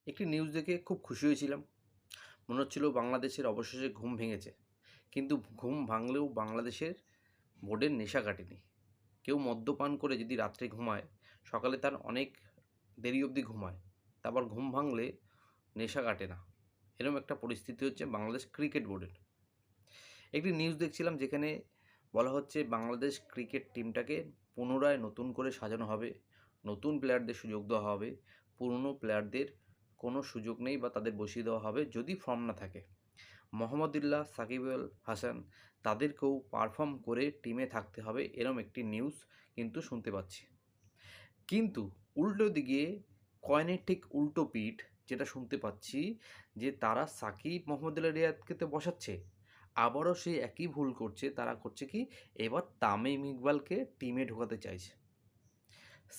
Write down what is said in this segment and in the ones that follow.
একটি নিউজ দেখে খুব খুশি হয়েছিলাম। মনে হচ্ছিল বাংলাদেশের অবশেষে ঘুম ভেঙেছে। কিন্তু ঘুম ভাঙলেও বাংলাদেশের বোর্ডের নেশা কাটেনি। কেউ মদ্যপান করে যদি রাত্রে ঘুমায়, সকালে তার অনেক দেরি অবধি ঘুমায়। তারপর ঘুম ভাঙলে নেশা কাটে না। এরকম একটা পরিস্থিতি হচ্ছে বাংলাদেশ ক্রিকেট বোর্ডের। একটি নিউজ দেখছিলাম যেখানে বলা হচ্ছে বাংলাদেশ ক্রিকেট টিমটাকে পুনরায় নতুন করে সাজানো হবে, নতুন প্লেয়ারদের সুযোগ দেওয়া হবে, পুরনো প্লেয়ারদের কোনো সুযোগ নেই বা তাদের বসিয়ে দেওয়া হবে যদি ফর্ম না থাকে। মোহাম্মদুল্লাহ, সাকিব আল হাসান তাদেরকেও পারফর্ম করে টিমে থাকতে হবে, এরম একটি নিউজ কিন্তু শুনতে পাচ্ছি। কিন্তু উল্টো দিকে কয়েনের ঠিক উল্টো পিঠ যেটা শুনতে পাচ্ছি, যে তারা সাকিব মোহাম্মদুল্লাহ রিয়াদকে তো বসাচ্ছে, আবারও সেই একই ভুল করছে। তারা করছে কি, এবার তামিম ইকবালকে টিমে ঢোকাতে চাইছে।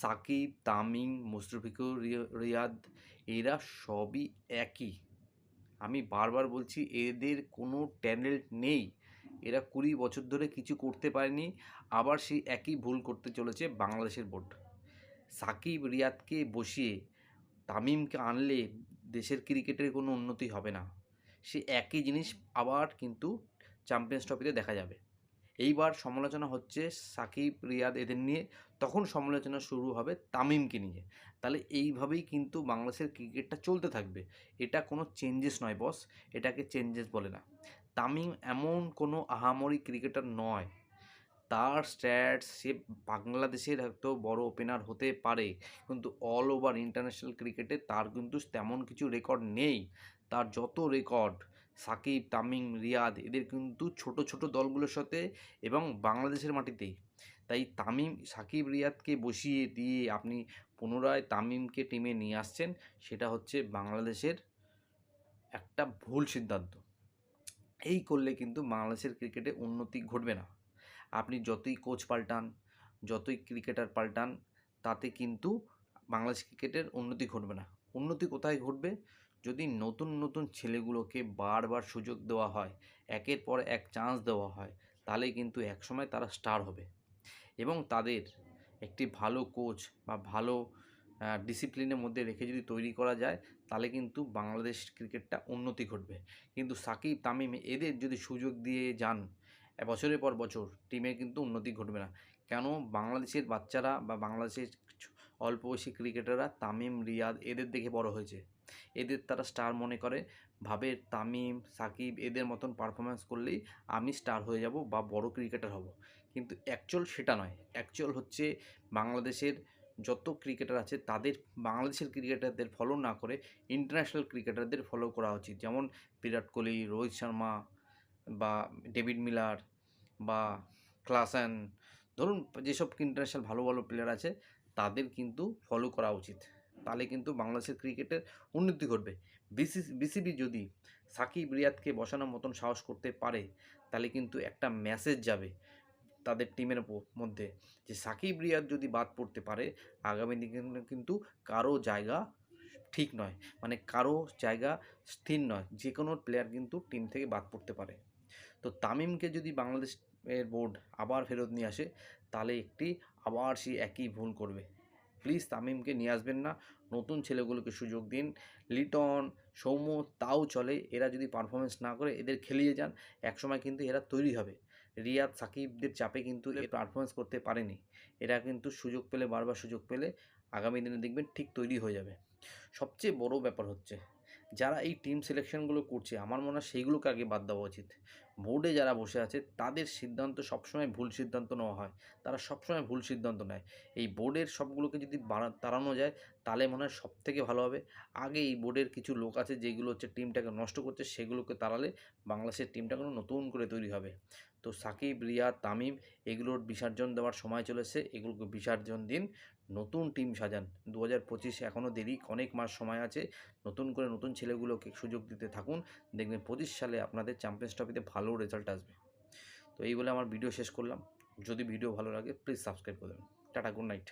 সাকিব, তামিম, মুশফিকুর রিয়াদ এরা সবই একই। আমি বারবার বলছি, এদের কোনো ট্যালেন্ট নেই। এরা 20 বছর ধরে কিছু করতে পারেনি, আবার সেই একই ভুল করতে চলেছে বাংলাদেশের বোর্ড। সাকিব রিয়াদকে বসিয়ে তামিমকে আনলে দেশের ক্রিকেটের কোনো উন্নতি হবে না। সে একই জিনিস আবার কিন্তু চ্যাম্পিয়ন্স ট্রফিতে দেখা যাবে। এইবার সমালোচনা হচ্ছে সাকিব রিয়াদ এদের নিয়ে, তখন সমালোচনা শুরু হবে তামিমকে নিয়ে। তাহলে এইভাবেই কিন্তু বাংলাদেশের ক্রিকেটটা চলতে থাকবে। এটা কোনো চেঞ্জেস নয় বস, এটাকে চেঞ্জেস বলে না। তামিম এমন কোনো আহামরি ক্রিকেটার নয়। তার স্ট্যাটস, সে বাংলাদেশের হয়তো বড় ওপেনার হতে পারে, কিন্তু অল ওভার ইন্টারন্যাশনাল ক্রিকেটে তার কিন্তু তেমন কিছু রেকর্ড নেই। তার যত রেকর্ড, সাকিব, তামিম, রিয়াদ এদের কিন্তু ছোট ছোট দলগুলোর সাথে এবং বাংলাদেশের মাটিতেই। তাই তামিম, সাকিব, রিয়াদকে বসিয়ে দিয়ে আপনি পুনরায় তামিমকে টিমে নিয়ে আসছেন, সেটা হচ্ছে বাংলাদেশের একটা ভুল সিদ্ধান্ত। এই করলে কিন্তু বাংলাদেশের ক্রিকেটে উন্নতি ঘটবে না। আপনি যতই কোচ পাল্টান, যতই ক্রিকেটার পাল্টান, তাতে কিন্তু বাংলাদেশ ক্রিকেটের উন্নতি ঘটবে না। উন্নতি কোথায় ঘটবে? যদি নতুন নতুন ছেলেগুলোকে বারবার সুযোগ দেওয়া হয়, একের পর এক চান্স দেওয়া হয়, তাহলে কিন্তু একসময় তারা স্টার হবে। এবং তাদের একটি ভালো কোচ বা ভালো ডিসিপ্লিনের মধ্যে রেখে যদি তৈরি করা যায়, তাহলে কিন্তু বাংলাদেশ ক্রিকেটটা উন্নতি ঘটবে। কিন্তু সাকিব, তামিম এদের যদি সুযোগ দিয়ে যান বছরের পর বছর, টিমের কিন্তু উন্নতি ঘটবে না। কেন? বাংলাদেশের বাচ্চারা বা বাংলাদেশের অল্প বয়সী ক্রিকেটাররা তামিম, রিয়াদ এদের দেখে বড় হয়েছে। এদের তারা স্টার মনে করে, ভাবে তামিম, সাকিব এদের মতন পারফরমেন্স করলেই আমি স্টার হয়ে যাব বা বড় ক্রিকেটার হব। কিন্তু অ্যাকচুয়াল সেটা নয়। অ্যাকচুয়াল হচ্ছে বাংলাদেশের যত ক্রিকেটার আছে তাদের, বাংলাদেশের ক্রিকেটারদের ফলো না করে ইন্টারন্যাশনাল ক্রিকেটারদের ফলো করা উচিত। যেমন বিরাট কোহলি, রোহিত শর্মা বা ডেভিড মিলার বা ক্লাসেন, ধরুন যেসব ইন্টারন্যাশনাল ভালো ভালো প্লেয়ার আছে তাদের কিন্তু ফলো করা উচিত। তাহলে কিন্তু বাংলাদেশের ক্রিকেটের উন্নতি ঘটবে। বিসিবি যদি সাকিব রিয়াদকে বসানোর মতন সাহস করতে পারে, তাহলে কিন্তু একটা মেসেজ যাবে তাদের টিমের মধ্যে, যে সাকিব রিয়াদ যদি বাদ পড়তে পারে, আগামী দিনে কিন্তু কারো জায়গা ঠিক নয়, মানে কারো জায়গা স্থির নয়, যে কোনো প্লেয়ার কিন্তু টিম থেকে বাদ পড়তে পারে। তো তামিমকে যদি বাংলাদেশ এর বোর্ড আবার ফেরত নিয়ে আসে, তাহলে আবার সেই একই ভুল করবে। প্লিজ তামিমকে নিয়ে আসবেন না, নতুন ছেলেগুলোকে সুযোগ দিন। লিটন, সৌম্য তাও চলে, এরা যদি পারফরমেন্স না করে এদের খেলিয়ে যান, একসময় কিন্তু এরা তৈরি হবে। রিয়াদ, সাকিবদের চাপে কিন্তু এর পারফরমেন্স করতে পারেনি। এরা কিন্তু সুযোগ পেলে, বারবার সুযোগ পেলে আগামী দিনে দেখবেন ঠিক তৈরি হয়ে যাবে। সবচেয়ে বড় ব্যাপার হচ্ছে, যারা এই টিম সিলেকশনগুলো করছে, আমার মনে হয় সেইগুলোকে আগে বাদ দেওয়া উচিত। বোর্ডে যারা বসে আছে তাদের সিদ্ধান্ত সবসময় ভুল সিদ্ধান্ত নেওয়া হয়, তারা সবসময় ভুল সিদ্ধান্ত নেয়। এই বোর্ডের সবগুলোকে যদি তাড়ানো যায়, তাহলে মনে হয় সবথেকে ভালো হবে। আগে এই বোর্ডের কিছু লোক আছে যেগুলো হচ্ছে টিমটাকে নষ্ট করছে, সেগুলোকে তাড়ালে বাংলাদেশের টিমটা কোনো নতুন করে তৈরি হবে। তো সাকিব, রিয়াদ, তামিম এগুলোর বিসর্জন দেওয়ার সময় চলেছে, এগুলোকে বিসর্জন দিন, নতুন টিম সাজান। 2025 এখনও দেরি, অনেক মাস সময় আছে। নতুন করে নতুন ছেলেগুলোকে সুযোগ দিতে থাকুন, দেখবেন 25 সালে আপনাদের চ্যাম্পিয়ন্স ট্রফিতে ভালো রেজাল্ট আসবে। তো এই বলে আমার ভিডিও শেষ করলাম। যদি ভিডিও ভালো লাগে প্লিজ সাবস্ক্রাইব করে দেবেন। Tata, good night.